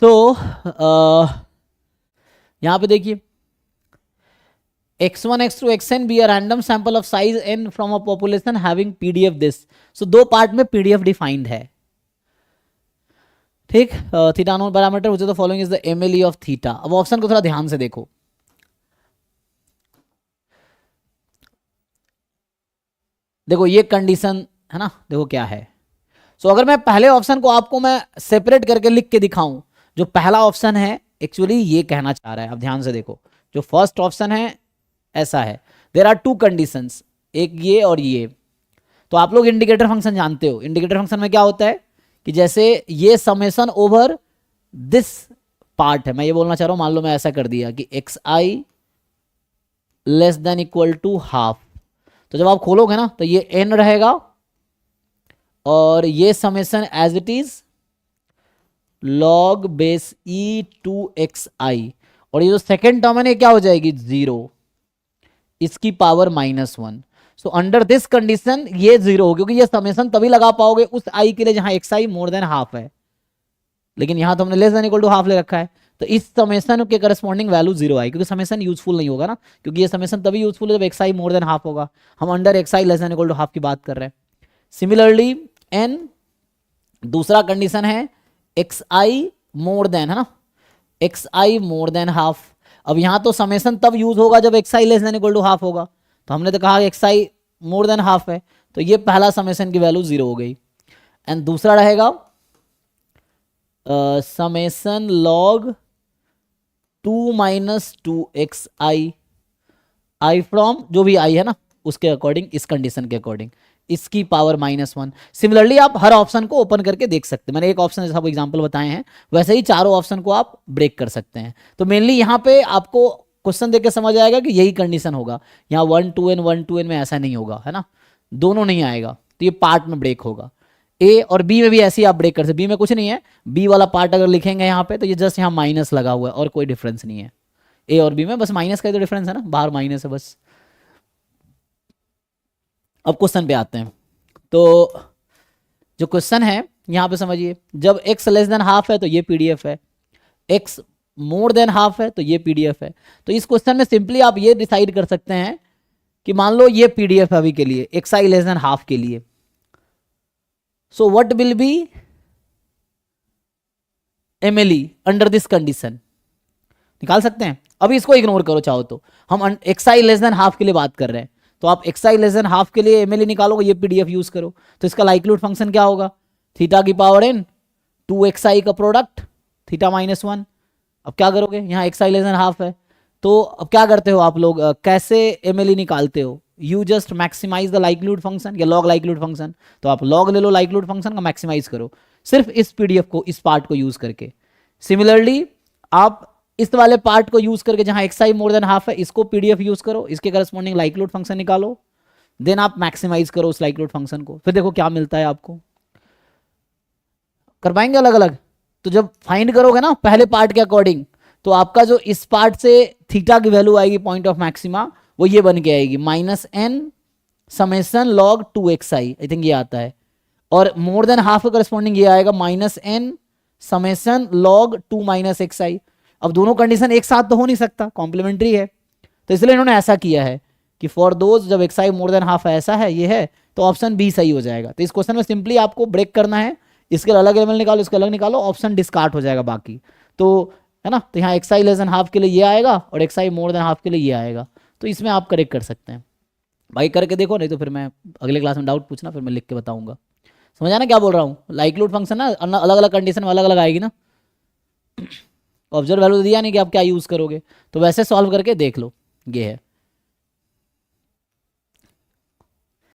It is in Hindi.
सो यहां पे देखिए x1 x2 xn be a random sample of size n from a population having pdf this. so दो पार्ट में pdf डिफाइंड है, ठीक। Theta known parameter which is the following is the MLE of theta. अब ऑप्शन को थोड़ा ध्यान से देखो, देखो ये कंडीशन है ना, देखो क्या है। सो अगर मैं पहले ऑप्शन को आपको मैं सेपरेट करके लिख के दिखाऊं, जो पहला ऑप्शन है एक्चुअली ये कहना चाह रहा है, अब ध्यान से देखो, जो फर्स्ट ऑप्शन है ऐसा है, देर आर टू कंडीशंस, एक ये और ये। तो आप लोग इंडिकेटर फंक्शन जानते हो, इंडिकेटर फंक्शन में क्या होता है कि जैसे ये समेशन ओवर दिस पार्ट है, मैं ये बोलना चाह रहा हूं, मान लो मैं ऐसा कर दिया कि x i less than equal to half, तो जब आप खोलोगे ना तो ये एन रहेगा और ये summation as it is log base e to x i, और ये जो सेकेंड टर्म है ना क्या हो जाएगी 0, इसकी power -1। So under this condition ये 0 हो, क्योंकि ये समेशन तभी लगा पाओगे उस आई के लिए जहां x i more than half है, लेकिन यहां तो हमने less than equal to half ले रखा है, तो इस समेशन के करस्पॉन्डिंग वैल्यू 0 आई, क्योंकि समेशन यूजफुल नहीं होगा ना, क्योंकि ये समेशन तभी यूजफुल है जब x i more than half होगा, हम under x i less than equal to half की बात कर रहे हैं। सिमिलरली एन दूसरा कंडीशन है एक्स आई मोर देन, है ना, x i more than half. अब यहां तो समेशन तब यूज होगा जब x i less than equal to half होगा, तो हमने तो कहा x i more than half है, तो ये पहला समेशन की वैल्यू 0 हो गई। एंड दूसरा रहेगा summation log 2 minus 2x I from जो भी आई है ना उसके अकॉर्डिंग, इस कंडीशन के अकॉर्डिंग, इसकी पावर -1। सिमिलरली आप हर ऑप्शन को ओपन करके देख सकते हैं, मैंने एक ऑप्शन जैसा एग्जांपल बताए हैं वैसे ही चारों ऑप्शन को आप ब्रेक कर सकते हैं। तो मेनली यहाँ पे आपको क्वेश्चन देख के समझ आएगा कि यही कंडीशन होगा, यहाँ 1 2 n में ऐसा नहीं होगा, है ना, दोनों नहीं आएगा, तो ये पार्ट में ब्रेक होगा। ए और बी में भी ऐसे ही आप ब्रेक कर सकते, बी में कुछ नहीं है, बी वाला पार्ट अगर लिखेंगे यहाँ पे तो ये जस्ट यहाँ माइनस लगा हुआ है और कोई डिफरेंस नहीं है, ए और बी में बस माइनस का तो डिफरेंस है ना, बाहर माइनस है बस। अब क्वेश्चन पे आते हैं, तो जो क्वेश्चन है यहाँ पे समझिए, जब x लेस देन हाफ है तो ये पीडीएफ है, x मोर देन हाफ है तो ये पीडीएफ है। तो इस क्वेश्चन में सिंपली आप ये डिसाइड कर सकते हैं कि मान लो ये पीडीएफ है अभी के लिए, x i less than half के लिए, so what will be MLE under this condition, निकाल सकते हैं। अभी इसको इग्नोर करो चाहो तो, हम x i less than half के लिए बात कर रहे हैं, तो आप x i less than half के लिए एमएलई निकालोगे, ये पीडीएफ यूज करो, तो इसका लाइक्लीहुड फंक्शन क्या होगा, थीटा की पावर n 2xi का प्रोडक्ट थीटा -1। अब क्या करोगे, यहाँ x i less then half है, तो अब क्या करते हो आप लोग, कैसे एमएलई निकालते हो, you just maximize the likelihood function या लॉग लाइक्लीहुड फंक्शन, तो आप लॉग ले लो लाइक्लीहुड फंक्शन का, मैक्सिमाइज करो सिर्फ इस पीडीएफ को, इस पार्ट को यूज करके। सिमिलरली आप इस वाले पार्ट को यूज करके जहां x i more than half है, इसको पीडीएफ यूज करो, इसके करस्पॉन्डिंग लाइक्लीहुड फंक्शन निकालो, देन आप मैक्सिमाइज करो उस लाइक्लीहुड फंक्शन को, फिर देखो क्या मिलता है आपको। कर पाएंगे अलग अलग, तो जब फाइंड करोगे ना पहले पार्ट के अकॉर्डिंग, तो आपका जो इस पार्ट से थीटा की वैल्यू आएगी पॉइंट ऑफ मैक्सिमा, वो ये बन के आएगी -n summation log 2xi, I think ये आता है, और मोर देन हाफ का करस्पॉन्डिंग ये आएगा -n समेशन लॉग 2 - xi। अब दोनों कंडीशन एक साथ तो हो नहीं सकता, कॉम्प्लीमेंट्री है, तो इसलिए इन्होंने ऐसा किया है कि फॉर दोज जब xi मोर देन हाफ ऐसा है, ये है, तो ऑप्शन बी सही हो जाएगा। तो इस क्वेश्चन में सिंपली आपको ब्रेक करना है, इसके अलग एलिमेंट निकालो, इसके अलग निकालो, ऑप्शन डिस्कार्ड हो जाएगा बाकी, तो है ना, तो यहाँ xi लेस देन हाफ के लिए ये आएगा और xi मोर देन हाफ के लिए ये आएगा, तो इसमें आप करेक्ट कर सकते हैं। भाई करके देखो, नहीं तो फिर मैं अगले क्लास में डाउट पूछना, फिर मैं लिख के बताऊंगा। समझ आना क्या बोल रहा हूँ, लाइक्लीहुड फंक्शन ना अलग अलग कंडीशन में अलग अलग आएगी ना, ऑब्जर्व वैल्यू दिया नहीं कि आप क्या यूज करोगे, तो वैसे सॉल्व करके देख लो, ये है।